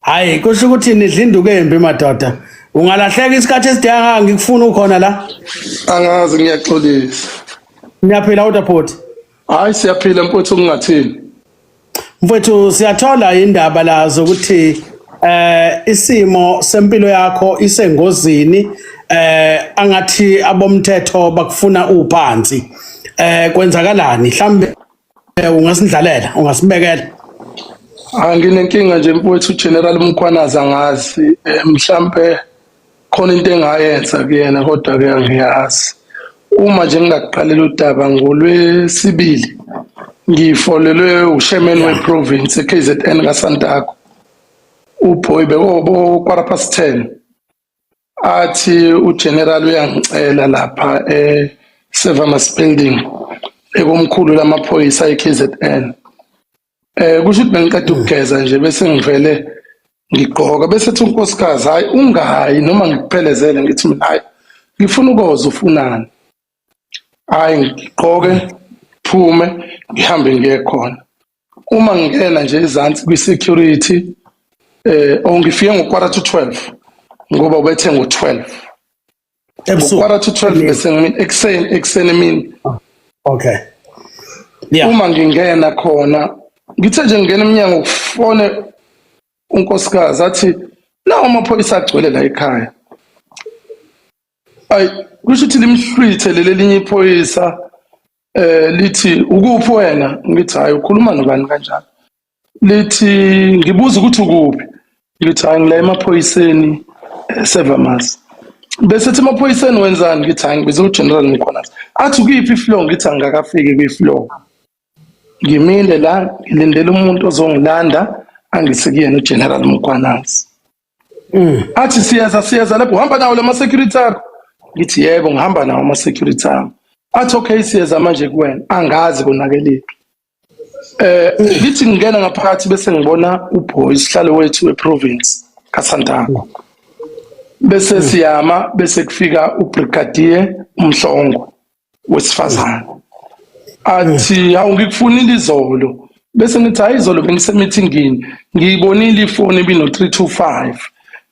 Hayi kusho ukuthi nidlinduke embi madoda. Ungalahleka isikhathi esidanga ngikufuna ukhona la. Angazi ngiyaxolisa. Niyaphila uDapoti. Hayi siyaphila mfowethu kungathini. Mfowethu siyathola indaba lazo ukuthi isimo sempilo yakho isengozini angathi abomthetho bakufuna uphansi. Kwenzakalani mhlambe ungasindlalela ungasibekela. Nginenkinga nje mfowethu General Mkhwanazi angazi mhlambe khona into engayenza kuyena kodwa ke angiyazi. Uma nje ngingakuqalela udaba ngolwesibili ngifolelwe ushemen weprovince eKZN kaSantako uBoy bekobo 10:15 athi uGeneral uyangicela lapha eSevermas building ekomkhulu lamaphoyisa eKZN. Kusho ukuthi bengiqeda ukugeza nje bese ngivele ngigqoka bese ethi unkosikazi hayi ungayi noma ngikuphelezele ngithi mina hayi ngifuna ukoza ufunani. Hayi ngigqoke phume ngihambe ngiye khona. Uma ngingena nje izansi kwi-security ngifike ngo-11:45 ngoba ubethe ngo-12 ebusuku 11:45 bese ngimini ekseni emini. Okay. Yeah. Uma ngingena khona ngithe nje ngingena eminyango ukufone unkosikazi athi nawo amaphoyisa agcwele la ekhaya. Ayi kusho ukuthi limhlwithe lelinye iphoyisa lithi ukuphi wena ngithi hayi ukhuluma nobani kanjalo. Lithi ngibuza ukuthi ukuphi ngithi hayi ngila emaphoyiseni Severmas. Bese ethi emaphoyiseni wenzani ngithi hayi ngibiza uGeneral Mkhwanazi. Athi ukuphi ifloor ngithi angakafiki kwifloor. Ngimile la ngilindele umuntu ozongilanda angisikuyena uGeneral Mkhwanazi. Athi siyaza lapho uhamba nawo lama security akho. Ngithi yebo ngihamba nawo ama security akho. Athi okay siyaza manje kuwena angazi konakeliphi. Ngithi ngingena ngaphakathi bese ngibona uBoy isihlalo wethu weprovince kaSantako. Bese siyama bese kufika uBrigadier Mhlongo wesifazane. Athi awungikufunile izolo bese ngithi hayi izolo bengisemeetingini ngiyibonile ifoni ebino 325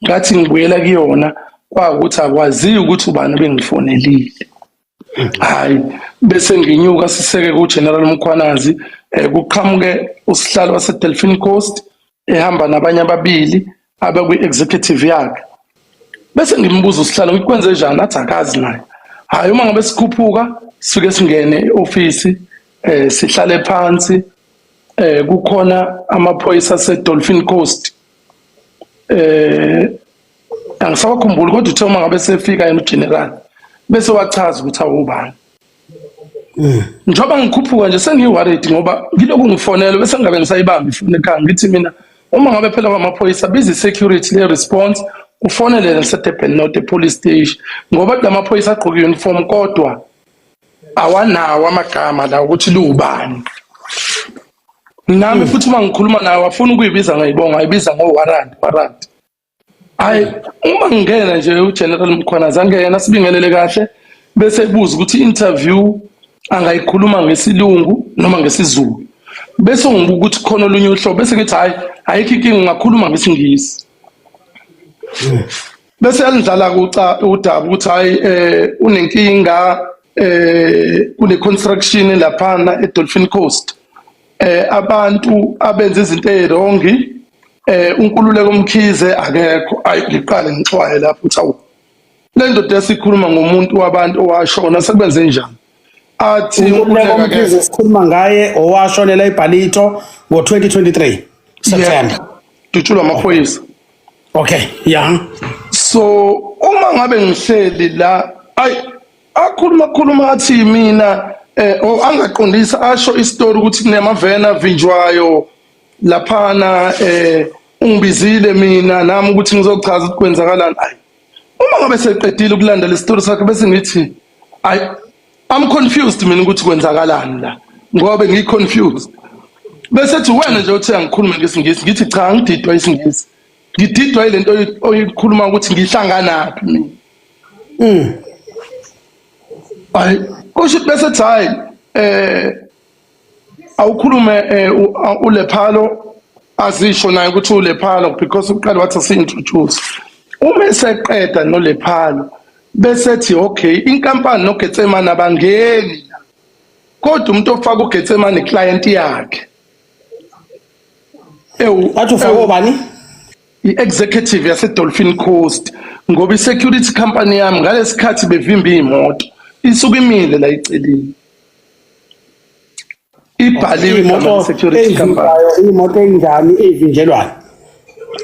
ngathi ngibuyela kuyona kwakuthi akwazi ukuthi ubani bengifonelile. Hayi bese nginyuka siseke kuGeneral Mkhwanazi kuqhamuke usihlalo waseDelphine Coast ehamba nabanye ababili abakwi-executive yakhe. Bese ngimbuza usihlalo ngikwenze njani athi akazi naye. Hayi uma ngabe sikhuphuka sifike singene eofisi sihlale phansi kukhona amaphoyisa aseDolphin Coast angisakhumbuli kodwa uthe uma ngabe sefika yena uGeneral bese wachaza ukuthi awubani. Njoba ngikhuphuka nje sengiworried ngoba ngilokhu ngifonela bese ngabe ngisayibamba ifoni ekhaya ngithi mina uma ngabe phela kwamaphoyisa busy security le response ufonele naseDurban North police station ngoba lamaphoyisa agqoke uniform kodwa awanawo amagama la ukuthi lubani. Nami futhi uma ngikhuluma nawe afuna ukuyibiza ngayibonga ayibiza ngowarrant. Hayi uma ngingena nje uGeneral Mkhwanazi angena sibingelele kahle bese ebuza ukuthi interview angayikhuluma ngesilungu noma ngesizulu. Bese ngibuka ukuthi khona olunye uhlobo bese ngithi hayi ayikho inkinga ngakhuluma ngesingisi. Bese yalidlala udaba ukuthi hayi unenkinga kune construction laphana eDolphin Coast. Abantu abenza izinto ezirongi uNkululeko Mkhize akekho ayiqale ngixwaye lapho uthi awu le ndoda yasikhuluma ngomuntu wabantu owashona sekwenze njani. Athi uNkululeko Mkhize sikhuluma ngaye owashonela eBhalito ngo-2023 September. Dutshulwa amaphoyisa. Okay, yeah. So uma ngabe ngihleli la akhuluma athi mina angaqondisa asho istory ukuthi kunemavena vinjwayo laphana ungibizile mina nami ukuthi ngizochaza ukuthi kwenzakalani. Uma ngabe seqedile ukulandela istory sakhe bese ngithi I'm confused mina ukuthi kwenzakalani la ngoba ngiconfused. Bese ethi wena nje uthi angikhulume ngesingisi ngithi cha ngididwa isingisi. Ngididwa ilento oyikhuluma ukuthi ngihlanganaphi mina. Hayi kusho bese ethi hayi awukhulume uLephalo azisho naye ukuthi uLephalo because uqala wathi asi-introduce. Uma eseqeda noLephalo bese ethi okay inkampani noGetsemane abangeni la. Kodwa umuntu ofaka uGetsemane iclient yakhe. Athi ufake obani? I-executive yase-Dolphin Coast ngoba i-security company yami ngalesikhathi bevimba iy'moto isuke imile la eceleni. Ibhaliwe igama security company. Imoto enjani evinjelwayo?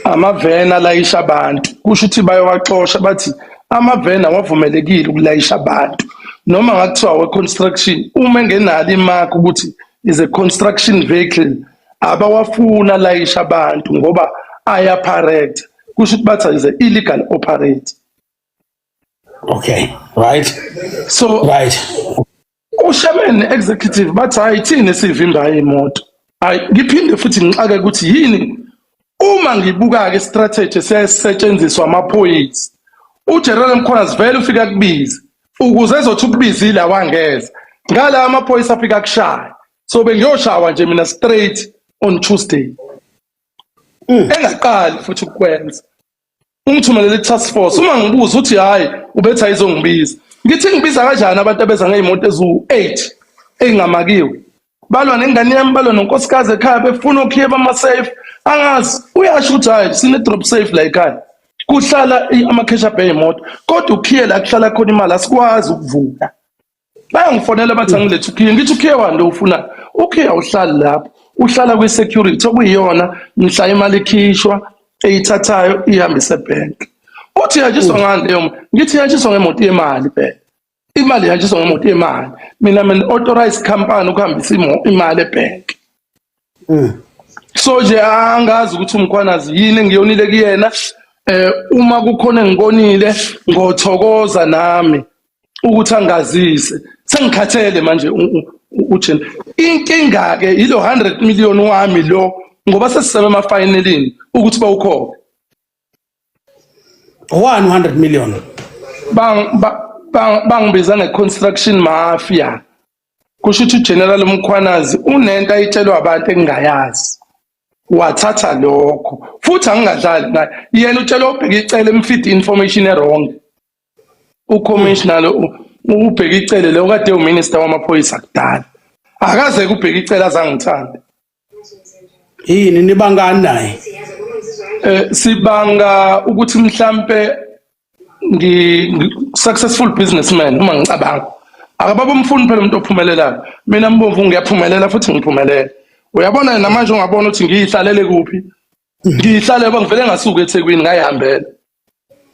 Amaveni alayisha abantu kusho ukuthi bayowaxosha bathi amaveni awavumelekile ukulayisha abantu noma ngakuthiwa we-construction uma engenalo imark ukuthi is a construction vehicle abawafuna layisha abantu ngoba ayaparate kusho ukuthi bathi is a illegal operate. Okay, right. So Right. ushaman executive bathi hayi thina sivimba imoto. Hayi ngiphinde futhi ngixake ukuthi yini uma ngibuka ke strategy sesetshenziswa amaphoyisa uGeneral Mkhwanazi vele ufika kubiza ukuze ezothi ukubizile awangeza ngala amaphoyisa afika kushaya so bengiyoshawa nje mina straight on Tuesday engaqali futhi ukwenza ungithumelele task force uma ngibuza uthi hayi ubetha izongibiza ngithi ngibiza kanjani abantu abeza ngezimoto ezu8 engamakiwe balwa nengane yami balwa nonkosikazi ekhaya befuna ukuyeba ama safe angazi uyasho ukuthi hayi sine drop safe la ekhaya kuhlala amakhesha bay imoto kodwa ukhiye la kuhlala khona imali asikwazi ukuvuka bayangifonela bathi angilethe ukhiye ngithi ukhiye wani lo ufuna ukhiye awuhlali lapho uhlala kwi security okuyiyona mhla imali ikhishwa eyithathayo ihambise ebank uthi yatshiswa ngani leyo ngithi yatshiswa ngemoto yemali phela imali yatshiswa ngemoto yemali mina authorized company ukuhambisa imali ebank so nje angazi ukuthi uMkhwanazi yini ngiyonile kuyena uma kukhona engikonile ngothokoza nami ukuthi angazise sengikhathele manje uJen inkinga ke ilo 100 million wami lo ngoba sesisebe ama finalini ukuthi bawukhokhe 100 million bangibiza ngeconstruction mafia kusho ukuthi uGeneral Mkhwanazi unento ayitshelwa abantu engingayazi wathatha lokho futhi angingadlali naye yena utshela ubheka icele emfeed information wrong ucommissioner ubheka icele lo kade uminister wamaphoyisa kudala akaze kubheka icele azangithanda yini nibangani naye sibanga ukuthi mhlambe successful businessman uma ngicabanga akababa umfundi phela umuntu ophumelelayo mina mbomvu ngiyaphumelela futhi ngiphumelela uyabona namanje ungabona ukuthi ngiyihlalele kuphi ngihlale bangivele ngasuka eThekwini ngayihambela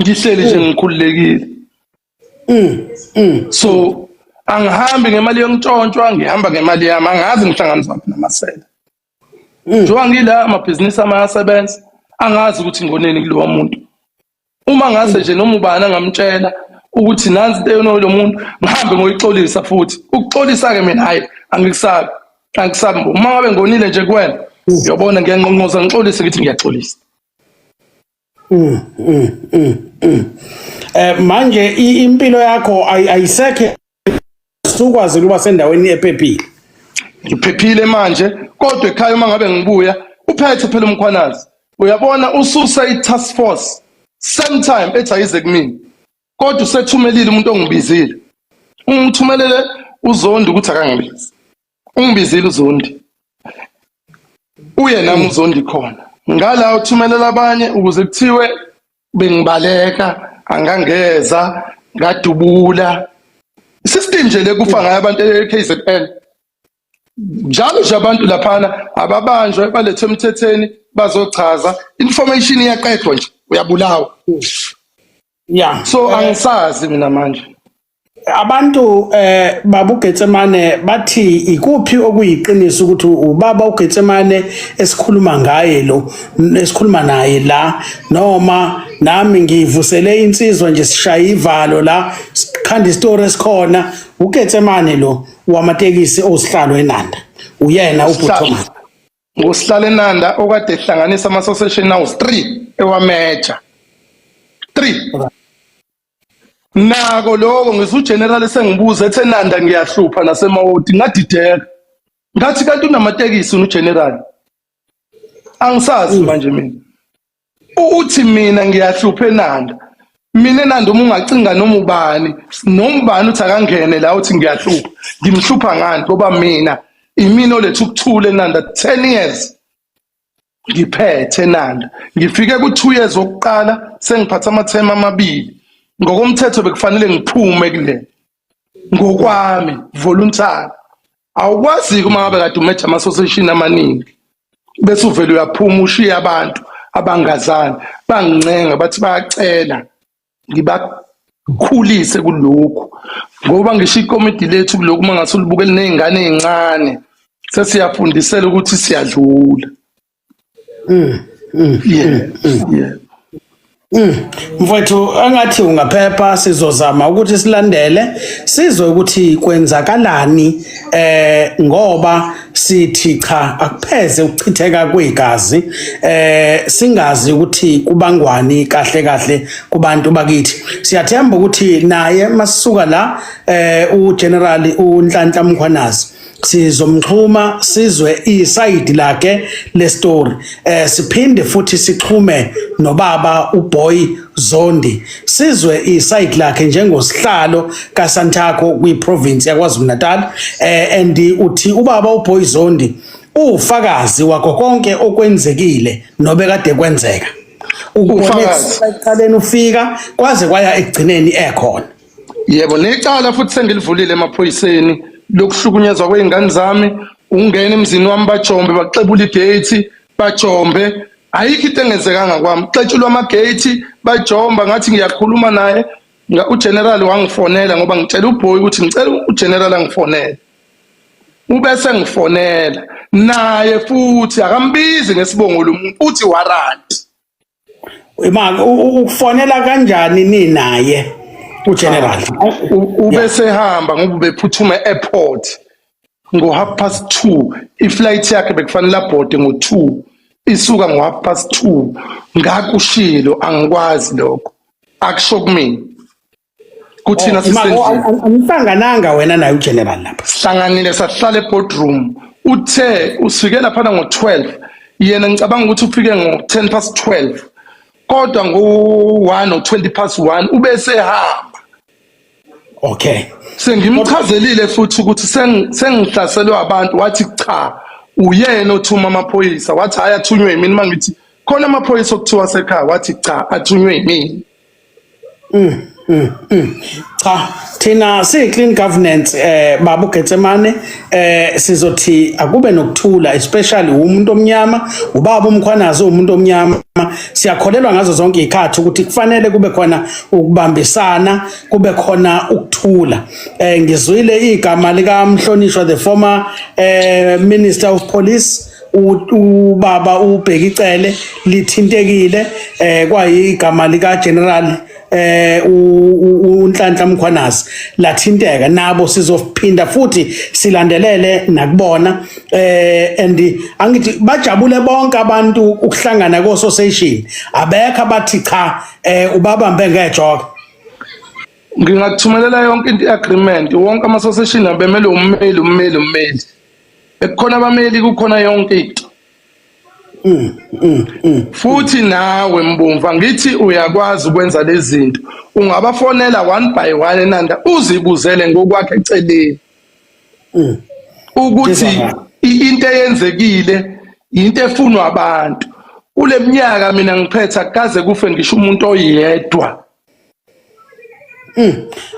ngihleli nje ngikhululekile so angihambi ngemali yontshontshwa ngihamba ngemali yami angazi ngihlanganisa namasela njengoba ngila amabhizinisi amayasebenza angazi ukuthi ngoneni kulowo muntu uma ngase nje noma ubani angamtshela ukuthi nansi into lo muntu ngihambe ngoyixolisa futhi ukuxolisa ke mina hayi angikusabi uma ngabe ngonile nje kuwena uyabona ngiyanqonqoza ngixolise ngithi ngiyaxolisa manje impilo yakho ayisekho sukwazi ukuba sendaweni ephephile ngiphephile manje kodwa ekhaya uma ngabe ngibuya uphethe phela uMkhwanazi uyabona ususa i-task force same time ethi ayize kumina kodwa usethumelile umuntu ongibizile ungithumelele uZondi ukuthi akangibizi ungibizile uZondi uye nami uZondi khona ngala uthumelela abanye ukuze kuthiwe bengibaleka angangeza ngadubula system nje lekufa ngayo abantu eKZN njalo nje abantu laphana ababanjwe balethe emthetheni bazochaza information iyaqedwa nje uyabulawa yeah so angisazi mina manje abantu babuGetsemane bathi ikuphi okuyiqiniso ukuthi ubaba uGetsemane esikhuluma ngaye lo esikhuluma naye la noma nami ngivusele insizwa nje sishaya ivalo la sikhanda istory esikhona uGetsemane lo wamatekisi osihlalo eNanda uyena uButhomas ngosihlalo eNanda okade ehlanganisa ama association now 3 ewameja 3 nako lokho ngisugeneral sengibuza ethe eNanda ngiyahlupha nasemawodi ngadideka ngathi kanti unamatekisi uGeneral angisazi manje mina uthi mina ngiyahlupha eNanda mina eNanda uma ungacinga noma ubani uthi akangene la uthi ngiyahlupha ngimhlupha ngani ngoba mina imina olethu ukuthula eNanda 10 years ngiphethe eNanda ngifike ku2 years wokuqala sengiphatha amathema amabili ngokomthetho bekufanele ngiphume kule ngokwami voluntary awukwazi uma ngabe kade umatch ama association amaningi bese uvela uyaphuma ushiya abantu abangazani bangincenga bathi bayacela ngibakhulise kulokhu ngoba ngisho ikomiti lethu kulokhu mangase ulibukele nezingane ezincane sesiyafundisela ukuthi siyadlula yeah Mfowethu angathi ungaphepha sizozama ukuthi silandele sizwe ukuthi kwenzakalani ngoba sithi cha akupheze ukuchitheka kwegazi singazi ukuthi kubangwani kahle kubantu bakithi siyathemba ukuthi naye masisuka la uGeneral uNhlanhla Mkhwanazi sizomxhuma sizwe iside lakhe le story siphinde futhi sixhume nobaba uBoy Zondi sizwe iside lakhe njengosihlalo kaSantaco kwiprovince yaKwaZulu Natal and uthi ubaba uBoy Zondi ufakazi wakho konke okwenzekile nobe kade kwenzeka uqaleni ufika kwaze kwaya ekugcineni ekhona yebo necala futhi sengilivulile emaphoyiseni lokuhlukunyezwa kweingane zami ungena emzini wami bajombe baxebula igate bajombe ayikho into engenzekanga kwami xetshulwa amagate bajomba ngathi ngiyakhuluma naye uGeneral wangifonela ngoba ngicela uBoy ukuthi ngicela uGeneral angifonele ubese ngifonela naye futhi akambizi ngesibongo lomuntu uthi warrant imanga ukufonela kanjani ninaye uGeneral ubese hamba ngoba bephuthuma eairport ngo 2:30 iflight yakhe bekufanele abhode ngo2 isuka ngo 2:30 ngakushilo angikwazi lokho akusho kumina kuthina angihlangananga wena naye uGeneral lapha hlanganile sahlala eboardroom uthe usike lapha ngo12 yena ngicabanga ukuthi ufike ngo10:12 kodwa ngo1 or 1 ubese hamba okay sengimchazelile futhi ukuthi sengihlaselwe abantu wathi cha uyena othuma amaphoyisa wathi ayathunywe yimini mangithi khona amaphoyisa okuthiwa sekhaya wathi cha athunywe yimini cha thina clean governance baba uGetsemane sizothi akube nokuthula especially umuntu omnyama ubaba uMkhwanazi umuntu omnyama siyakholelwa ngazo zonke izikhathi ukuthi kufanele kube khona ukubambisana kube khona ukuthula ngizwile igama lika Mhlonishwa the former Minister of Police ubaba uBhekicele lithintekile kwayigama lika General uNhlanhla Mkhwanazi lathinteka nabo sizophinda futhi silandelele nakubona and angithi bajabule bonke abantu ukuhlangana ko association abekho abathi cha ubabambe ngejoka ngingakuthumelela yonke into iagreement wonke ama association abemele ummeli ekukhona abameli kukhona yonke into futhi nawe Mbumva ngithi uyakwazi ukwenza lezi zinto ungabafonela one by one eNanda uzibuzele ngokwakhe eceleni ukuthi into eyenzekile into efunwa abantu kule minyaka mina ngiphethe akaze kufe ngisho umuntu oyedwa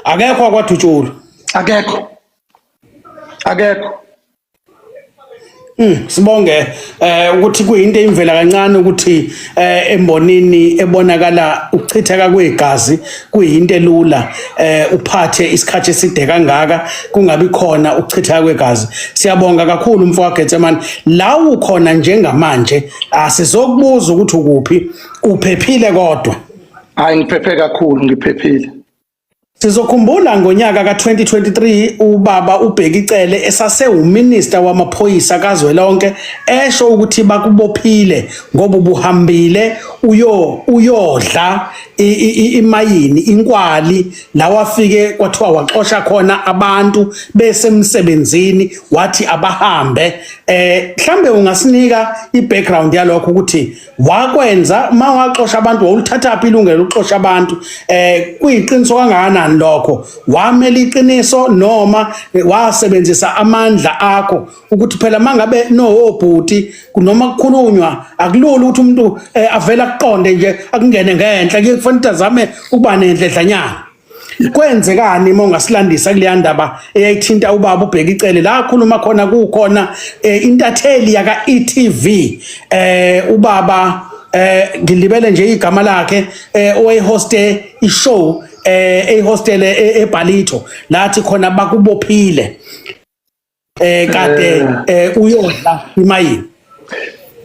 akekho kwaDutshulu akekho sibonge ukuthi kuyinto imvela kancane ukuthi embonini ebonakala ukuchitheka kwegazi kuyinto elula uphathe isikhathi eside kangaka kungabi khona ukuchitheka kwegazi siyabonga kakhulu mfowethu Getsemane la ukhona njengamanje asizokubuza ukuthi ukuphi uphephile kodwa hayi ngiphephe kakhulu ngiphephile Sizokhumbula ngonyaka ka2023 ubaba uBhekicele esasewuminister wamaphoyisa kazwelonke esho ukuthi bakubophile ngoba ubuhambile uyodla imayini inkwali la wafike kwathiwa waxosha khona abantu besemsebenzini wathi abahambe mhlambe ungasinika ibackground yalokho ukuthi wakwenza mawaxosha abantu wawulithatha phi ilungelo lokuxosha abantu kuyiqiniso kangakanani lokho wamela iqiniso noma wasebenzisa amandla akho ukuthi phela mangabe obhuti noma kukhulunywa akulula ukuthi umuntu avela kuqonde nje akungene ngenhla kufanele azame ukuba nenhledlanyana kwenzekani mongasilandisa kuleya ndaba eyayithinta ubaba uBhekicele la khuluma khona kukhona intatheli yaka e.tv ubaba ngilibele nje igama lakhe owayehoste ishow ehostel eBalito lathi khona bakubophile kade uyodla imayini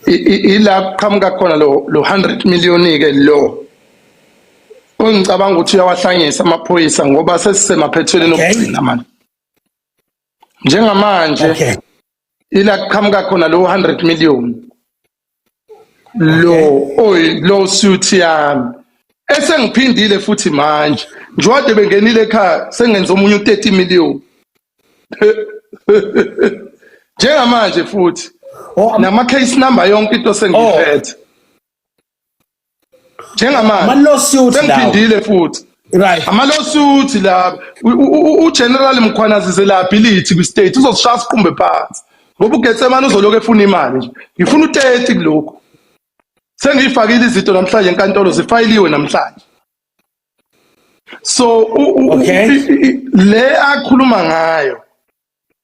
ila qhamuka khona lo 100 million ke lo ongicabanga ukuthi uyawahlangisa amaphoyisa ngoba sesisemaphethelweni okugcina manje njengamanje ila qhamuka khona lo 100 million lo suit yami esengiphindile futhi manje njode bengenile ekhaya sengenza omunye u30 million njengamanje futhi nama case number yonke into sengiphethe njengamanje sengiphindile futhi right ama lawsuit la uGeneral Mkhwanazi liability ku state uzosishaya siqumbe phansi ngoba uGetsemane uzoloku efuna imali nje ngifuna u30 kuloko sengiyifakile izinto namhlanje enkantolo zifayiliwe namhlanje so le akhuluma ngayo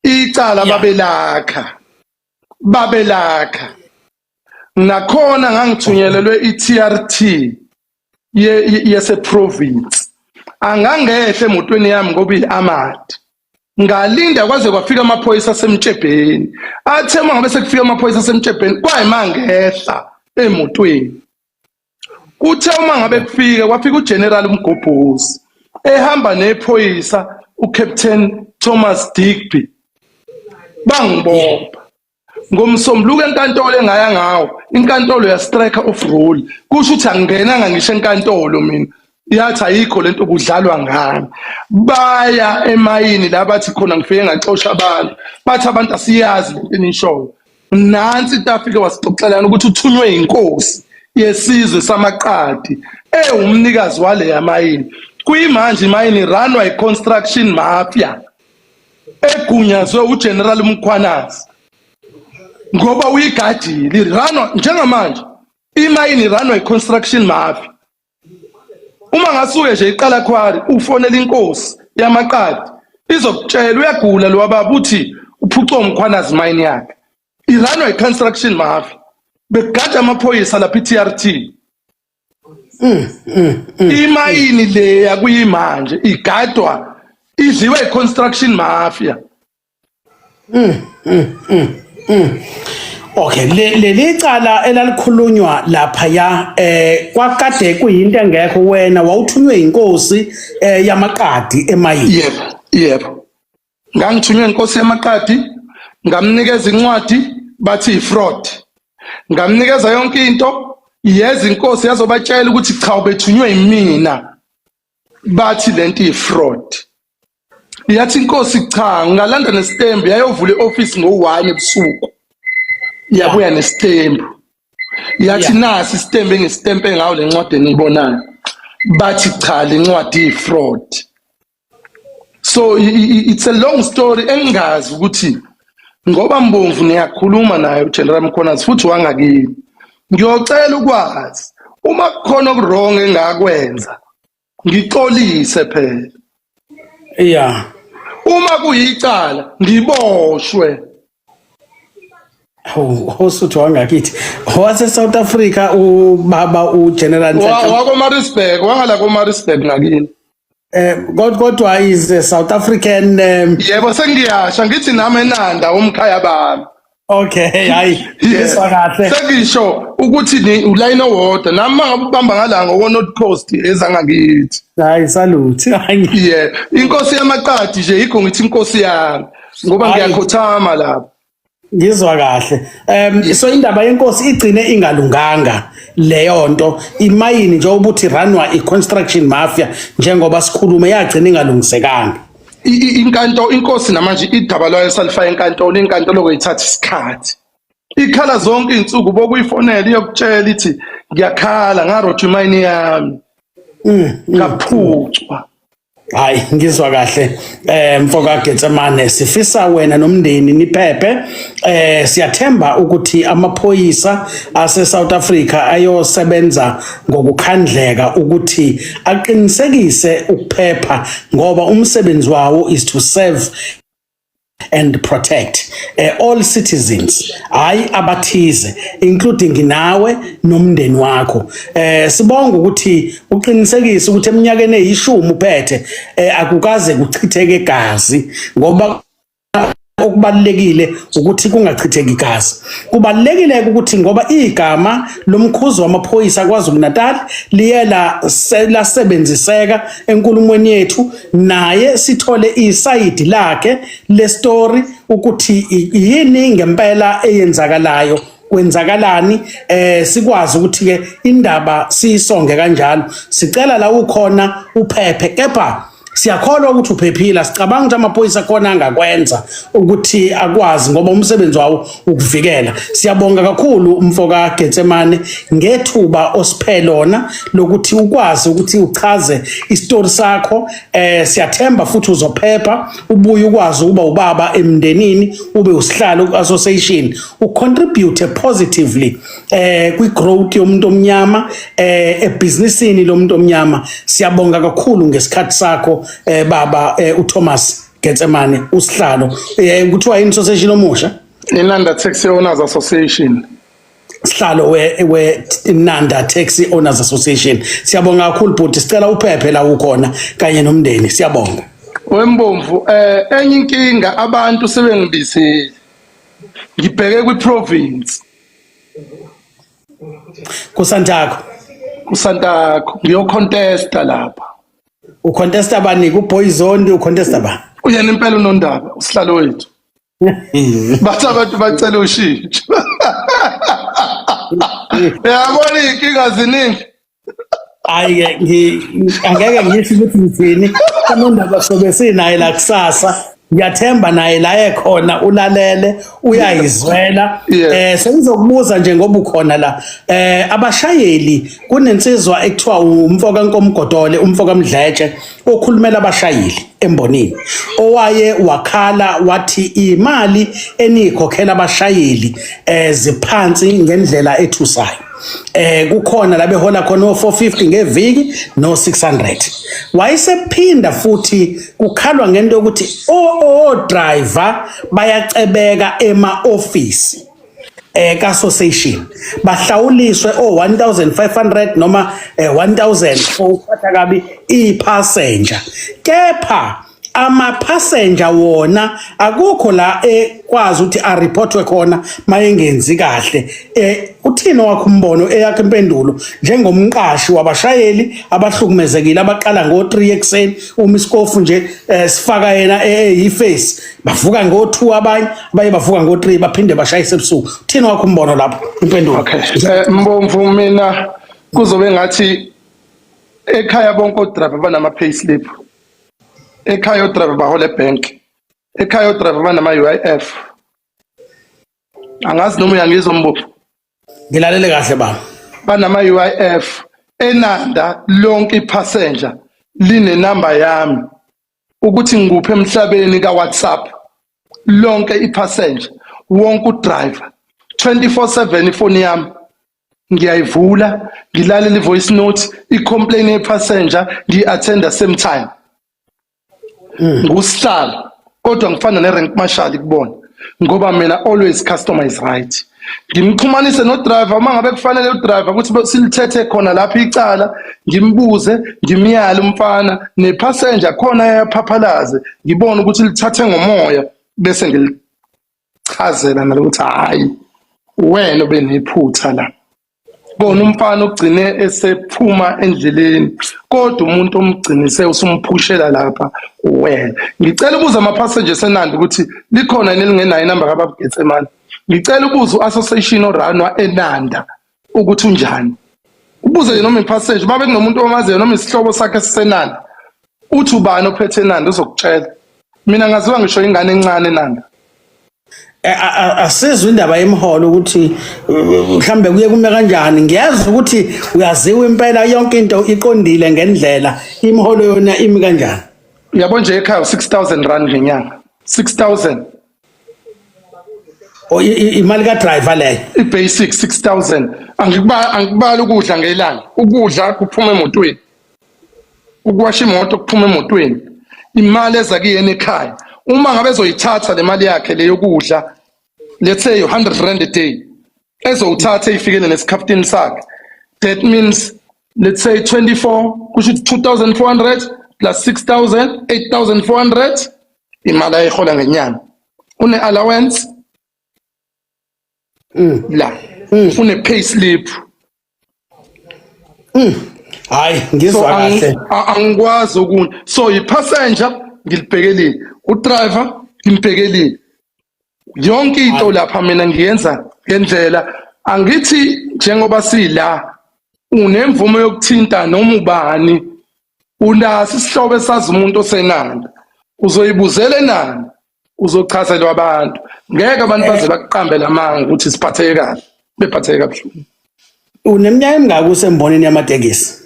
icala babelakha nakhona ngangithunyelelwe iTRT yese province angangehle emotweni yami ngoba iAmad ngalinda kwaze kwafika amaphoyisa asemtshebheni athe mangabe sekufika amaphoyisa asemtshebheni kwayimangehla emotweni kuthe uma ngabe kufika kwafika uGeneral Mgobhozi ehamba nephoyisa uCaptain Thomas Digby bangibopha ngomsombuluko enkantolo engaya ngawo inkantolo ya striker of rule kusho ukuthi angenanga ngisho enkantolo mina yathi ayikho lento kudlalwa ngami baya emayini la bathi khona ngifike ngaxosha abantu bathi abantu asiyazi lento enishoyo nansi intafike wasixoxelana ukuthi uthunywe inkosi yesizwe samaqadi umnikazi wale yamayini kuyimanje imayini runway construction mafia egunyazwe uGeneral Mkhwanazi ngoba uyigadile runway njengamanje imayini runway construction mafia uma ngasuke nje iqala khwari ufonela inkosi yamaqadi izokutshela uyagula lo baba uthi uphucwa uMkhwanazi mayini yakhe irunway construction mafia begada amaphoyisa lapha iTRT imayini le yakuyimanje igadwa idliwe iconstruction mafia okay lelicala elalikhulunywa lapha ya kwakade kuyinto engekho wena wawuthunywe inkosi yamaqadi emayini yebo ngangithunywe inkosi yamaqadi ngamnikeza incwadi bathi ifraud ngamnikeza yonke into yeza inkosi yazobatshela ukuthi cha ubethunywe yimina bathi lento ifraud yathi inkosi cha ngalanda nestembu yayovula ioffice ngo1 ebusuku yabuya nestembu yathi nasi istembu engistempe ngawo lencwadi enibonayo bathi cha lencwadi ifraud so it's a long story engazi ukuthi ngoba Mbomvu niyakhuluma naye uGeneral Mkhwanazi futhi wangakini ngiyocela ukwazi uma kukhona okurong engakwenza ngixolise phela uma kuyicala ngiboshwe Hosuthi wangakithi wase South Africa ubaba uGeneral wako Maritzburg wangala ko Maritzburg ngakini kodwa is South African yebo sengiyasha ngithi nami eNanda umkhaya bami Okay, hayi ngizwa kahle. Sengisho ukuthi ni uline owodwa nami mangabe ubamba ngala ngo North Coast ezangakithi. Hayi salute. Hayi. Yeah, inkosi yamaqadi nje yikho ngithi inkosi yami ngoba Hayi. ngiyakhothama lapha. Ngizwa kahle. So indaba yenkosi igcine ingalunganga leyo nto imayini nje ukuthi ranwa i-construction mafia njengoba sikhulume yagcina ingalungisekanga. Inkantolo inkosi namanje idaba lwayo salifaya inkantolo kweyithatha isikhathi. Ikhala zonke izinsuku bokuyifonela iyokutshela ithi ngiyakhala ngarojwa imayini yami. Ngaphucwa. Hayi ngizwa kahle mfoka Getsemane sifisa wena nomndeni niphephe siyathemba ukuthi amaphoyisa ase South Africa ayosebenza ngokukhandleka ukuthi aqinisekise ukuphepha ngoba umsebenzi wawo is to serve and protect all citizens hayi abathize including nawe nomndeni wakho sibonga ukuthi uqinisekise ukuthi eminyakeni eyishumi uphethe akukaze kuchitheke igazi ngoba okubalekile ukuthi kungachitheki igazi kubalekile ukuthi ngoba igama lomkhuzi wamaphoyisa kwaZulu-Natal liyela lasebenziseka enkulumweni yethu naye sithole isayidi lakhe le story ukuthi yini ngempela eyenzakalayo kwenzakalani sikwazi ukuthi ke indaba siyisonge kanjalo sicela la ukhona uphephe kepha siyakholwa ukuthi uphephile sicabanga ukuthi amaphoyisa khona angakwenza ukuthi akwazi ngoba umsebenzi wawo ukuvikela siyabonga kakhulu umfoka Getsemane ngethuba osiphe lona lokuthi ukwazi ukuthi uchaze istory sakho siyathemba futhi uzophepha ubuye ukwazi ukuba ubaba emndenini ube usihlalo ku-association ucontribute positively kwi growth yomuntu omnyama ebusinessini lomuntu omnyama siyabonga kakhulu ngesikhathi sakho baba uThomas Getsemane usihlalo kuthiwa yini association omusha Inanda Taxi Owners Association sihlalo we Nanda Taxi Owners Association siyabonga kakhulu bhuti sicela uphephe la ukhona kanye nomndeni siyabonga Wembomvu enye inkinga abantu sebengibisile ngibheke kwi-province kusantako ngiyocontesta lapha ucontesta bani kuBoyzone ucontesta ba uyena impela unondaba usihlalo wethu bathi abantu bacela ushintsho yabona inkinga ziningi hayi angeke ngisho ukuthi ngithini unondaba sobe sinaye la kusasa ngiyathemba naye la ekhona ulalele uyayizwela sengizokubuza nje ngoba ukhona la abashayeli kunensizwa ekuthiwa umfoka Nkomgodole umfoka Mdletshe okhulumela abashayeli embonini owaye wakhala wathi imali enikhokhela abashayeli ziphansi ngendlela ethusayo kukhona la behola khona 450 ngeviki no 600 wayesephinda futhi kukhalwa ngento ukuthi driver bayacebeka ema office ka-association bahlawuliswe 1500 noma 1000 for ukuphatha kabi ipassenger kepha ama-passenger wona akukho la ekwazi ukuthi aripothwe khona mayengenzi kahle uthini wakho umbono eyakho impendulo njengomqashi wabashayeli abahlukumezekile abaqala ngo3 ekseni uma iskofu nje sifaka yena eyiface bavuka ngo2 abanye bavuka ngo3 baphinde bashayise ebusuku uthini wakho umbono lapho impendulo okay Mbomvu mina kuzobe ngathi ekhaya bonke odriver banama payslip ekhaya odriver bahola ebank ekhaya odriver banama UIF angazi noma uyangizwa Mbomvu ngilalele kahle baba banama UIF eNanda lonke ipassenger line number yami ukuthi ngikuphe emhlabeni ka WhatsApp lonke ipassenger wonke udriver 24/7 ifoni yami ngiyayivula ngilalela ivoice note icomplain yepassenger ngiattenda same time ngusihlalo kodwa ngifana nerank marshal kubona ngoba mina always customer is right ngimxhumanise no driver mangabe kufanele u driver ukuthi silithethe khona lapha icala ngimbuze ngimyala umfana ne passenger khona yaphaphalaze ngibone ukuthi lithathe ngomoya bese chazela nalokuthi hayi wena obenephutha la. Bona umfana ugcine esephuma endleleni kodwa umuntu omgcinise usumphushela lapha wena. Ngicela ubuza ama passengers eNandi ukuthi likhona yini elingenayo inamba kaBaba Getsemane. Ngicela ubuza uassociation oranwa eNanda ukuthi unjani. Ubuze nje noma ipassenger babe kunomuntu omaziyo noma isihlobo sakhe sisenanda. Uthi ubani ophethe eNanda uzokutshela. Mina ngaziwa ngisho ingane encane eNanda. Asizwe indaba yemholo ukuthi mhlambe kuye kume kanjani. Ngiyazi ukuthi uyaziwa impela yonke into iqondile ngendlela. Imholo yona imi kanjani? Uyabo nje ekhaya 6000 rand ngenyanga. 6000. Imali ka driver leyo. I-basic 6000. Angikubali ukudla ngelanga. Ukudla kuphuma emotweni. Ukuwasha imoto kuphuma emotweni. Imali eza kuyena ekhaya. Uma ngabe ezoyithatha le mali yakhe le yokudla, let's say 100 rand a day, ezowuthatha ifikele nesikhaftini sakhe, that means let's say 24 kusho 2400 plus 6000 8400 imali ayihola ngenyanga. Une allowance la une pay slip. Hayi ngizwa kahle. Angikwazi ukuni. So i-passenger ngilibhekelile, udriver ngimbhekelile. Yonke into lapha mina ngiyenza ngendlela. Angithi njengoba sila unemvume yokuthinta noma ubani, unaso isihlobo esazi umuntu osenanda, uzoyibuzela eNanda, uzochazelwa abantu. Ngeke abantu baze bakuqambe lamanga ukuthi siphatheke kahle, bephatheke kabuhlungu. Uneminyaka emingaki usembonini yamatekisi?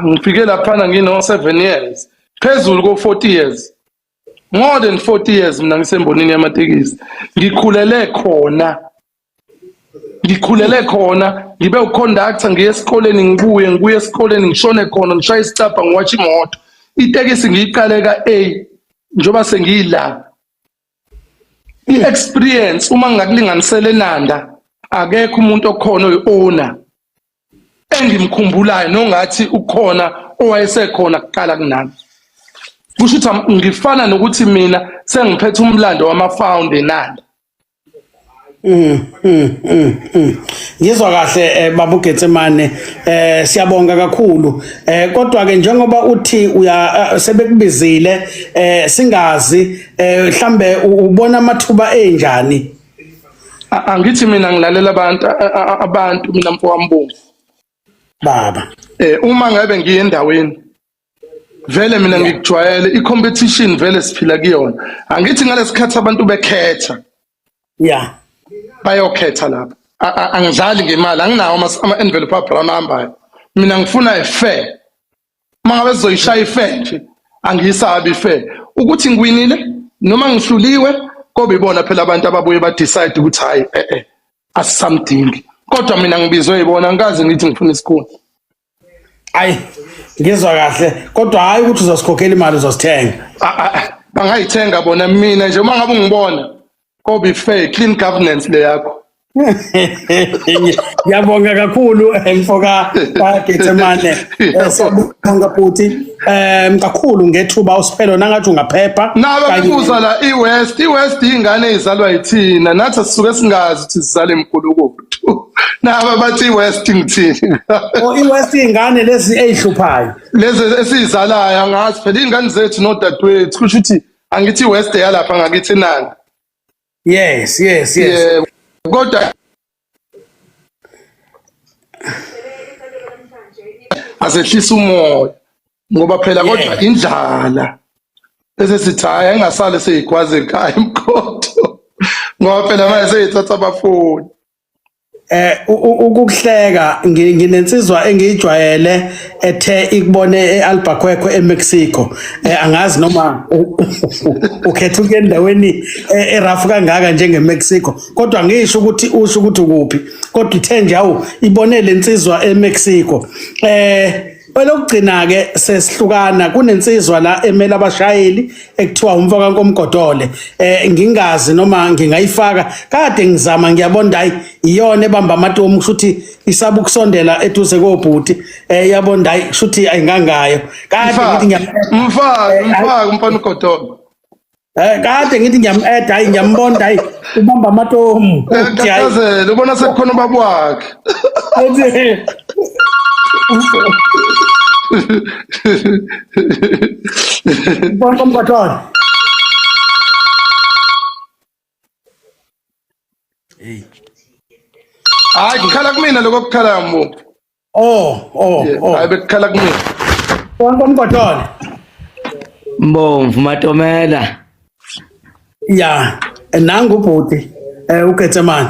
Ngifike laphana ngino 7 years. Phezulu ko 40 years. More than 40 years mina ngisembonini yamatekisi. Ngikhulele khona, ngibe uconductor ngiye esikoleni ngibuye esikoleni ngishone khona ngishaya isicapha ngiwatsha imoto. Itekisi ngiyiqale ka A njoba sengiyila. I-experience uma ngakulinganisela eNanda akekho umuntu okhona oyi-owner engimkhumbulayo nongathi ukhona owayesekhona kuqala kunami. Kusho ukuthi ngifana nokuthi mina sengiphethe umlando wama-found eNanda. Ngizwa kahle Baba Getsemane, siyabonga kakhulu. Kodwa ke njengoba uthi sebekubizile singazi mhlambe ubona amathuba enjani? Angithi mina ngilalela abantu mina mfowambongo. Baba. Uma ngabe ngiye endaweni vele mina ngikujwayele i-competition vele siphila kuyona. Angithi ngalesikhathi abantu bekhetha. Yeah. Bayokhetha lapha. Angidlali ngemali, anginawo ama-envelope abrown ahambayo. Mina ngifuna i-fair. Uma ngabe sizoyishaya i-fair nje, angiyisabi i-fair. Ukuthi ngiwinile noma ngihluliwe, kobe ibona phela abantu ababuye ba-decide ukuthi hayi asisamdingi. Kodwa mina ngibizwe yibona ngikaze ngithi ngifuna isikhulu. Hayi ngizwa kahle kodwa hayi ukuthi uzosikhokhela imali uzosithenga. Bangayithenga bona mina nje uma ngabe ungibona kobe fair clean governance le yakho. Ngiyabonga kakhulu mfoka Getsemane. Siyabonga futhi kakhulu ngethuba usiphelo nangathi ungaphepha. Naba kubuza la iWest ingane ezalwa yithina nathi sisuke singazi ukuthi sizale emkhulukudu. Naba bathi iWest ngithini. iWest ingane lezi ezihluphayo. Lezi esizalayo angazi phela ingane zethu nodadewethu kusho ukuthi angithi iWest yalapha ngakithi eNanda. Yes. Kodwa asehlisa umoya ngoba phela kodwa indlala esesithi hayi engasale seyigwaze ekhaya imkhodo ngoba phela manje seyithatha abafuni. Ukuhleka nginensizwa engiyijwayele ethe ikubone eAlbuquerque eMexico. Angazi noma ukhetha ukuya endaweni erafu kangaka njengeMexico kodwa ngisho ukuthi usho ukuthi ukuphi kodwa ithe nje awu ibone lensizwa eMexico. Lokugcina ke sesihlukana kunensizwa la emela abashayeli ekuthiwa umfoka kaNkomgodole. Ngingazi noma ngingayifaka kade ngizama ngiyabona hayi iyona ebamba amatomu kushuthi isabu kusondela eduze kobhuti yabona hayi kushuthi ayingangayo kade ngithi mfaka umfana uGodole kade ngithi ngiyam-add hayi ngiyambona hayi ubamba amatomu Kakazela ubona sekukhona ubaba wakhe. Bonke umkhotholo. Hayi kukhala kumina lokho kukhala mbo. Hayi bekukhala kumina. Bonke umkhotholo. Mbomvu Matomela. Ya, nangu ubhuti uGetsemane.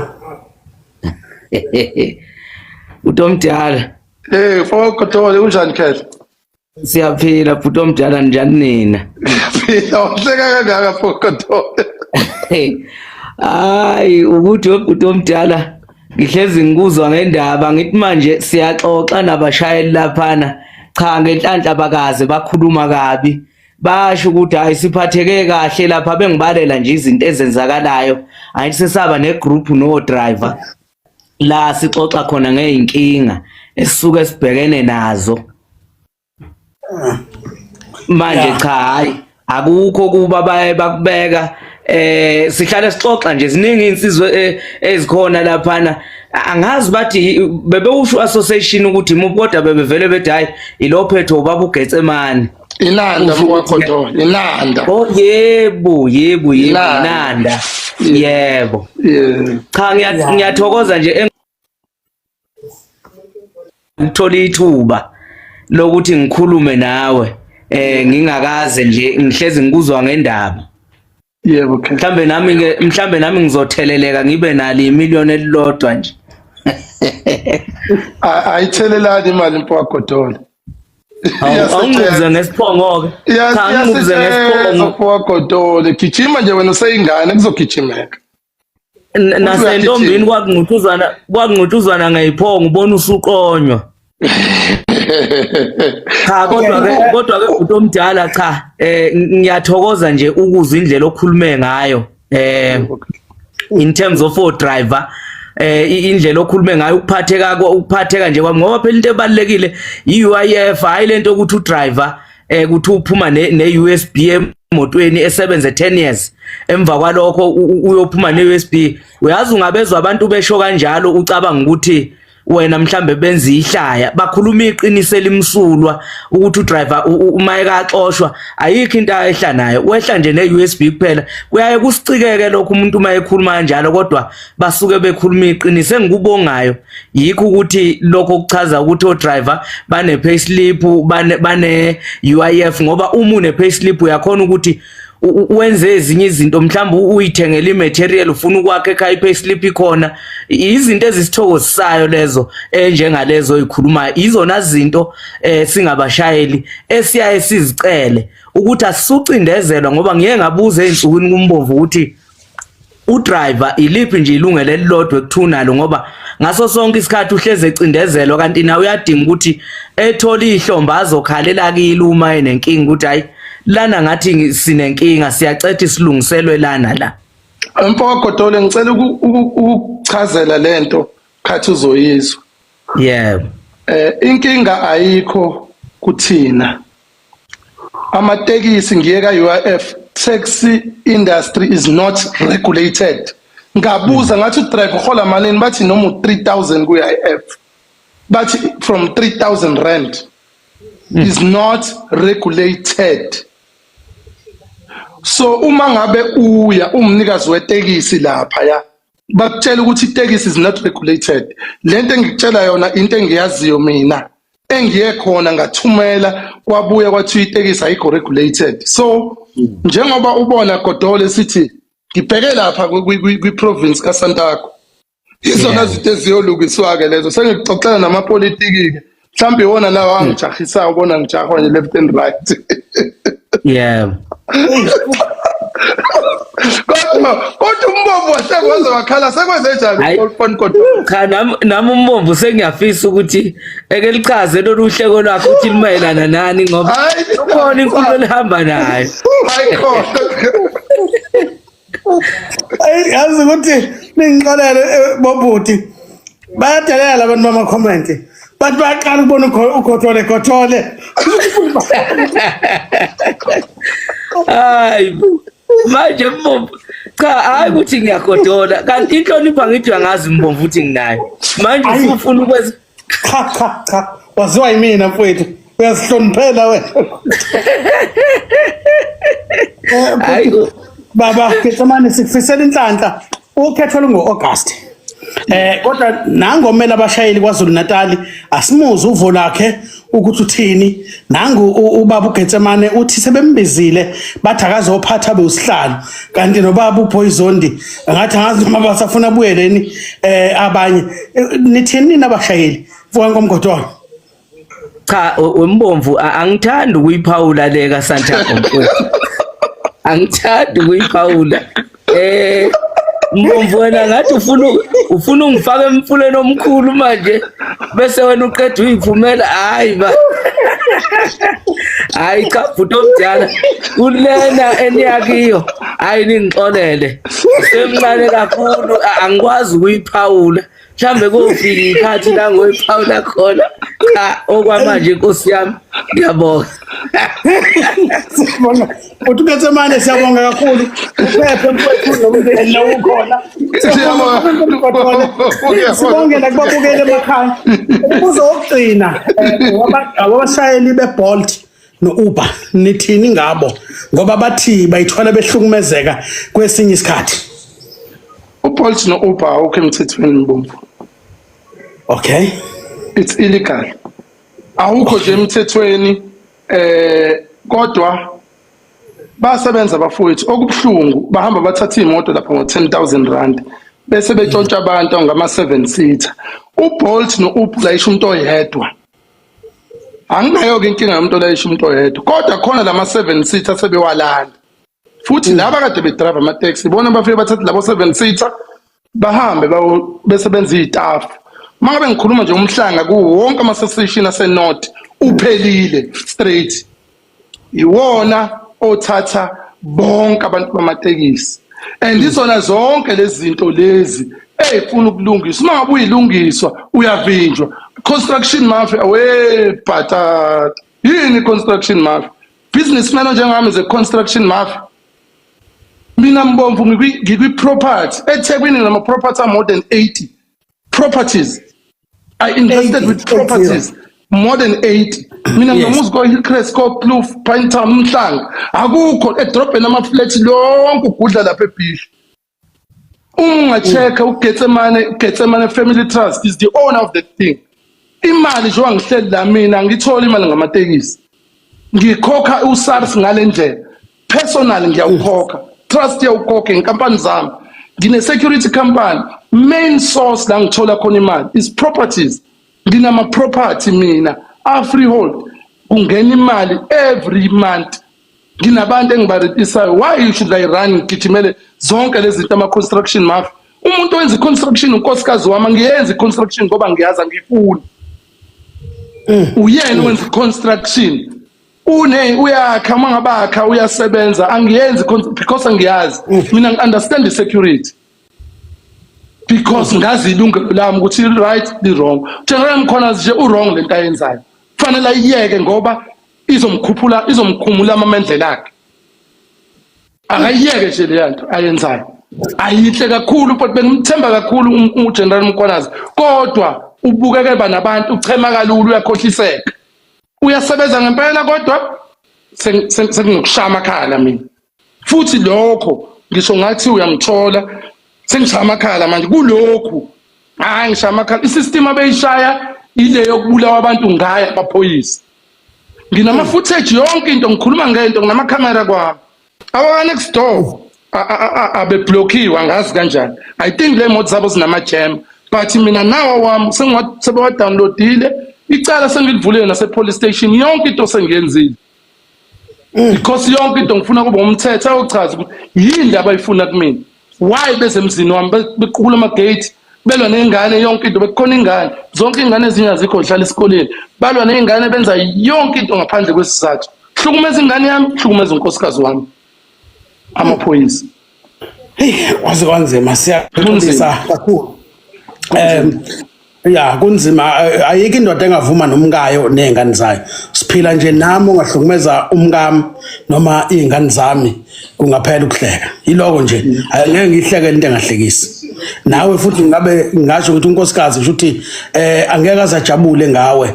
Utomdala. Mfowethu unjani khehla? Siyaphila bhuti omdala njani nina? Phila uhleka kangaka mfowethu. Hayi ukuthi webhuti omdala ngihlezi ngikuzwa ngendaba ngithi manje siyaxoxa nabashayeli laphana cha ngenhlanhla bakaze bakhuluma kabi basho ukuthi hayi siphatheke kahle lapha bengibalela nje izinto ezenzakalayo ayithi sesaba negroup no driver la sixoxa khona ngeinkinga esisuke sibhekene nazo manje cha hayi akukho kuba baye bakubeka sihlale sixoxa nje ziningi insizwe ezikhona laphana angazi bathi bebewusho association ukuthi kodwa bebevele bethi hayi ilophetho ubaba uGetsemane Inanda mfowethu Inanda. Oh yebo Inanda yebo cha ngiyathokoza nje ngithola ithuba lokuthi ngikhulume nawe ngingakaze nje ngihlezi ngikuzwa ngendaba. Yebo okay. Mhlambe nami ngizotheleleka ngibe nali imiliyoni elilodwa nje. Ayithelelani imali mfowethu. Awunguze ngesiphongo ke. Cha ngikuze ngesiphongo mfowethu. Gijima nje wena useyingane kuzogijimeka. Nasentombini kwakungutuzwana ngayiphongo ubona usuqonywa. Cha kodwa ke umuntu omdala cha ngiyathokoza nje ukuzwa indlela okhulume ngayo in terms of driver indlela okhulume ngayo ukuphatheka nje kwami ngoba phela into ebalekile iUIF hayi lento ukuthi udriver ukuthi uphuma neUSB emotweni esebenze 10 years emva kwalokho uyophuma neUSB uyazi ungabezwa abantu besho kanjalo ucabanga ukuthi wena mhlambe benza ihlaya bakhuluma iqiniso elimsulwa ukuthi udriver uma ekaxoshwa ayikho into ayehla nayo wehla nje neUSB kuphela kuyaye kusicikeke lokho umuntu uma ekhuluma kanjalo kodwa basuke bekhuluma iqiniso engikubongayo yikho ukuthi lokho kuchaza ukuthi odriver bane payslip bane UIF ngoba uma une payslip uyakhona ukuthi wenze ezinye izinto mhlawumbe uyithengele imaterial ufuna ukwakhe ekhaya payslip ikhona izinto ezisithokozisayo lezo njengalezo ikhuluma izona izinto singabashayeli esiyaye sizicele ukuthi asisucindezelwa ngoba ngiyeke ngabuza einsukwini kumbomvu ukuthi udriver iliphi nje ilungelo elilodwa ekuthunalo ngoba ngaso sonke isikhathi uhleze ecindezelwa kanti nawe uyadinga ukuthi ethola ihlomba azokhalela kile uma enenkinga ukuthi hayi lana ngathi sinenkinga siyacetha isilungiselwe lana la mfowethu ngicela ukuchazela lento khathi uzoyizwa yebo inkinga ayikho kuthina amatekisi ngiyeka UIF taxi industry is not regulated ngabuza ngathi udriver uhola malini bathi noma 3000 ku UIF bathi from 3000 rand is not regulated. So uma ngabe uya umnikazi wetekisi lapha ya bakutshela ukuthi itekisi is not regulated lento engikutshela yona into engiyaziyo mina engiye khona ngathumela kwabuya kwathi itekisi ayikho regulated. So njengoba ubona Godole sithi ngibheke lapha kwi province kaSantako izona zinto eziyolukiswa ke lezo sengixoxela namapolitiki ke mhlambe wona lawa angijahisa ubona ngijahwa nje left and right. Yeah. Kodwa umbombo wasekwenza wakhala sekwenze njani phone Godole? Cha nami umbombo sengiyafisa ukuthi eke lichaze lolu hleko lwakho ukuthi limayelana nani ngoba khona inkulumo elihamba nayo. Hayi khona. Yazi ukuthi ningixolele bobuti bayadelela abantu bama comment bathi bayaqala ukubona uGotole hayi manje Mbomvu cha hayi ukuthi ngiyagodola kanti inhlonipho ngithi angazi Mbomvu ukuthi nginayo manje ufuna ukwenza cha waziwa yimina mfowethu uyazihloniphela wena hayi baba Getsemane sikufisela inhlanhla ukhetho lungo-August kodwa nangomela abashayeli kwaZulu Natal asimuze uvo lakhe ukuthi uthini nangu ubaba uGetsemane uthi sebembizile bathi akazophatha bewusihlalo kanti nobaba uPoizondi ngathi angazi noma basafuna abuyeleni abanye nithini nabashayeli vuka cha Mbomvu angithandi ukuyiphawula leka Santaco mfowethu angithandi ukuyiphawula Mbomvu wena ngathi ufuna ungifaka emfuleni omkhulu manje bese wena uqeda uyivumela hayi ba hayi cha futhi omdala kulena eniyakiyo hayi ningixolele semncane kakhulu angikwazi ukuyiphawula mhlambe kofika ikhathi la ngoyiphawula khona cha okwamanje inkosi yami ngiyabonga uthi Getsemane siyabonga kakhulu uphephe mfowethu nomndeni la ukhona sibongela kubabukele emakhaya uzogcina abashayeli beBolt noUber nithini ngabo ngoba bathi bayithola behlukumezeka kwesinye isikhathi uBolt noUber awukho emthethweni Mbomvu. Okay, it's illegal awukho nje emthethweni kodwa basebenza abafowethu okubhlungu bahamba bathatha imoto lapha ngo10,000 rand bese betshontsha abantu ngama7 seater uBolt noUber layisha umuntu oyedwa anginayo ke inkinga yomuntu layisha umuntu oyedwa kodwa khona lama7 seater sebewalanda futhi laba kade bedrive ama taxi bona bafike bathatha labo 7 seater bahambe besebenza izitafu mangabe ngikhuluma nje umhlanga kuwo wonke ama station aseNorth uphelile straight iwona othatha bonke abantu bamatekisi and izona zonke lezi zinto lezi ezifuna ukulungiswa mangabe uyilungiswa uyavinjwa construction mafia bhatata yini construction mafia businessman njengami ze construction mafia mina Mbomvu ngikwi property eThekwini nama property more than 80 properties I invested with properties more than 80 mina ngomuzi go Hillcrest go Kloof Pinetown Mhlanga akukho edrobheni ama flats lonke ugudla lapha eBhishi ungacheka uGetsemane Family Trust is the owner of the thing imali nje wangihleli la mina ngithola imali ngamatekisi ngikhokha uSARS ngalendlela personal ngiyawukhokha trust yawukhokha inkampani zami ngine security company main source la ngithola khona imali is properties nginama property mina freehold ungena imali every month nginabantu engibaretisayo why should I run ngigijimele zonke lezi zinto ama construction mafia umuntu owenza construction unkosikazi wami ngiyenza construction ngoba ngiyaza ngifuna uyena owenza construction uyakha mangabakha uyasebenza angiyenzi because angiyazi mina ngi-understand the security because ngazi ilungelo lami ukuthi right the wrong general mkhona nje wrong lento ayenzayo kufanele ayiyeke ngoba izomkhumula amamendlela akhe akayiyeke nje le nto ayenzayo ayihle kakhulu but bengimthemba kakhulu uGeneral Mkhwanazi kodwa ubukeke banabantu uchema kalulu uyakhohliseka uyasebenza ngempela kodwa senginokushaya khala mina futhi lokho ngisho ngathi uyangithola sengishaya amakhala manje kulokhu hayi ngishaya amakhala isystem abeyishaya ile yokubulawa abantu ngaya amaphoyisa nginama footage yonke into ngikhuluma ngento nginama camera kwami awa next door abeblockiwe angazi kanjani I think le moto zabo zinama jam but mina nawo wami sengiwa downloadile icala sengilivulile nase police station yonke into sengiyenzile because yonke into ngifuna kube umthetho ayochaza ukuthi yini abayifuna kumina why bezemzini wami beqhula ama gate belwa nengane yonke into bekhona ingane zonke ingane ezingazikho hlala esikoleni balwa nengane benza yonke into ngaphandle kwesizathu hlukumeza ingane yami hlukumeza unkosikazi wami amaphoyisa hey waze kwanzima siyaxolisa kakhulu ya kunzima ayike indoda engavuma nomkayo nezingane zayo siphila nje nami ungahlukumeza umkami noma izingane zami kungaphela ukuhleka yiloko nje angeke ngihleke into engahlekisi nawe futhi ngabe ngasho ukuthi unkosikazi kusho ukuthi angeke azajabule ngawe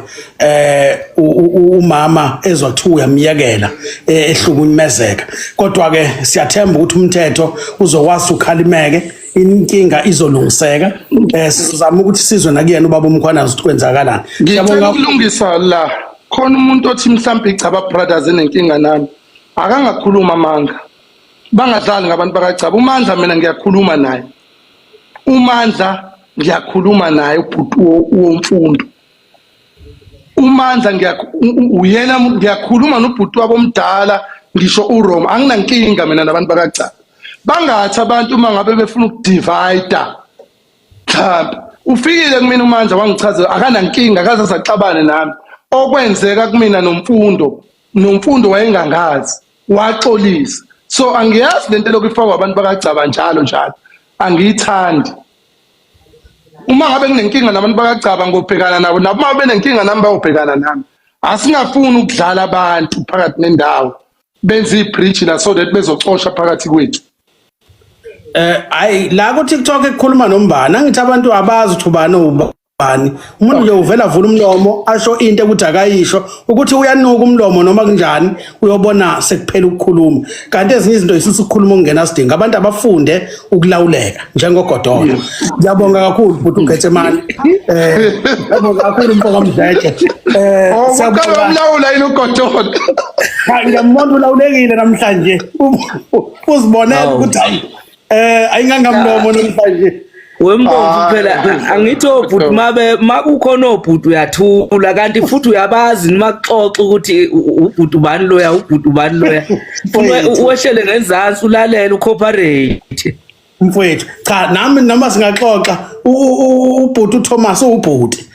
umama ezwa kuthiwa uyamyekela ehlukumezeka kodwa ke siyathemba ukuthi umthetho uzokwazi ukhalimeke inkinga izolungiseka sizama ukuthi sizwe nakuyena ubaba uMkhwanazi ukuthi kwenzakalani ngiyabonga ukulungisa la khona umuntu othi mhlawumbe iChaba Brothers enenkinga nami akangakhuluma amanga bangadlali ngabantu bakaChaba uMandla mina ngiyakhuluma naye uMandla ngiyakhuluma naye ubhuti womfundo uMandla uyena ngiyakhuluma nobhuti wabo omdala ngisho uRoma anginankinga mina nabantu bakaChaba bangathi abantu uma ngabe befuna ukudivide mhlawumbe ufikile kumina uMandla wangichazela akanankinga akaze saxabane nami okwenzeka kumina nomfundo wayengangazi waxolisa so angiyazi lento lokufakwa abantu bakaChaba njalo angiyithandi uma ngabe nginenkinga nabantu bakaChaba ngobhekana nabo noma benenkinga nami bayobhekana nami asingafuni ukudlala abantu phakathi nendawo benze ibridge la so that bezocosha phakathi kwethu hayi la ku TikTok ekukhuluma nombani angithi abantu abazi ukuthi ubani ubani umuntu nje uvela vula umlomo asho into ukuthi akayisho ukuthi uyanuka umlomo noma kunjani uyobona sekuphela ukukhuluma kanti ezinye izinto isisi ukukhuluma ungena sidinga abantu abafunde ukulawuleka njengoGodolo ngiyabonga kakhulu futhi uGetsemane ngiyabonga kakhulu mfoko Mdletshe siyabonga umlawula yini uGodolo ngiyambona ulawulekile namhlanje uzibonela ukuthi hayi ayingangamlomo namhlanje wembomvu phela angithi obhuti makukhona obhuti uyathula kanti futhi uyabazi noma kuxoxa ukuthi ubhuti ubani loya uwehlele ngenzansi ulalela ucooperate mfowethu cha nami noma singaxoxa ubhuti uThomas ubhuti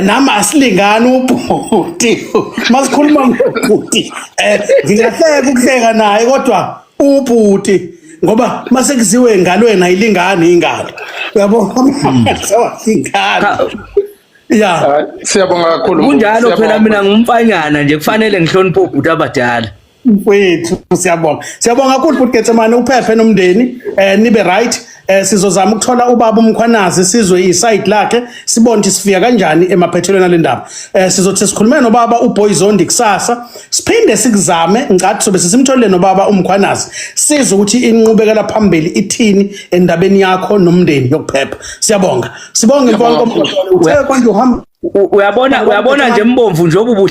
nami asilingani ubhuti masikhuluma ngobhuti ngingahleka ukuhleka naye kodwa ubhuti ngoba mase kuziwe engalweni ayilingani ingalo uyabona ingalo ya siyabonga kakhulu kunjalo phela mina ngumfanyana nje kufanele ngihloniphe ubhuti abadala mfowethu siyabonga kakhulu futhi Getsemane uphephe nomndeni nibe right sizozama ukuthola ubaba uMkhwanazi sizwe iside lakhe sibone ukuthi sifika kanjani emaphethelweni alendaba sizothi sikhulume nobaba uBoyzondi kusasa siphinde sikuzame ngathi sobe sisimtholele nobaba uMkhwanazi sizwe ukuthi inqubekela phambili ithini endabeni yakho nomndeni yokuphepha siyabonga sibonge mfowethu uthe konje uhamba uyabona nje mbomvu njengoba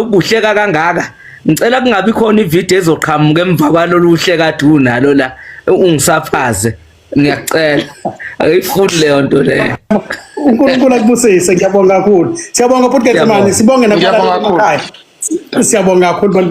ubuhleka kangaka ngicela kungabi khona ivideo ezoqhamuka emva kwalolu uhleka unalo la ungisaphaze ngiyacela ayifuni leyo nto leyo uNkulunkulu akubusise ngiyabonga kakhulu siyabonga futhi Getsemane sibonge nakukhaya siyabonga kakhulu bantu